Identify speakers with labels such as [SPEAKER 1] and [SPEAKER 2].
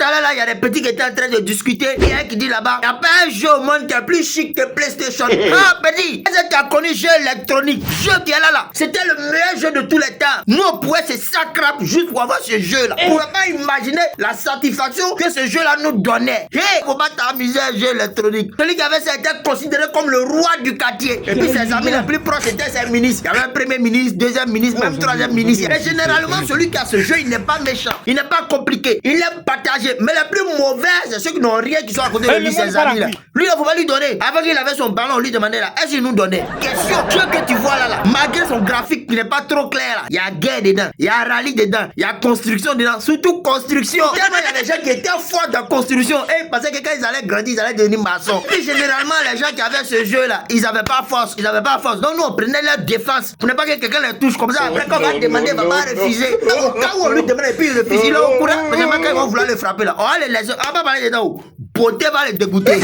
[SPEAKER 1] à l'heure, là, il y a des petits qui étaient en train de discuter. Il y a un qui dit là-bas, il n'y a pas un jeu au monde qui est plus chic que PlayStation. Ah, petit, est-ce que tu as connu jeu électronique? Jeu qui est là. C'était le meilleur jeu de tous les temps. Nous, on pouvait se sacrap juste pour avoir ce jeu-là. On ne pouvait pas imaginer la satisfaction que ce jeu-là nous donnait. Hey, faut pas t'amuser à un jeu électronique. Celui qui avait ça était considéré comme le roi du quartier. Et puis ses amis les plus proches étaient ses ministres. Il y avait un premier ministre, deuxième ministre, même troisième ministre. Et généralement, celui qui a ce jeu, il n'est pas méchant. Il n'est pas compliqué. Il aime partager. Mais les plus mauvais, c'est ceux qui n'ont rien, qui sont à côté de lui, ses amis là. Lui, il ne faut pas lui donner. Avant qu'il avait son ballon, on lui demandait là, est-ce qu'il nous donnait? Question, ce que tu vois là, malgré son graphique qui n'est pas trop clair là, il y a guerre dedans, il y a rallye dedans, il y a construction dedans, surtout construction. Tellement il y a des gens qui étaient forts dans construction et parce que quand ils allaient grandir, ils allaient devenir maçons. Et généralement, les gens qui avaient ce jeu là, ils n'avaient pas force, Donc nous, on prenait leur défense. Pour ne pas que quelqu'un les touche comme ça. Après, quand on va demander, il va pas refuser. Au cas où on lui demande et puis il refuse, là, au courant, quand ils vont vouloir le frapper là, on va les laisser, on va pas parler dedans. Beauté va les dégoûter.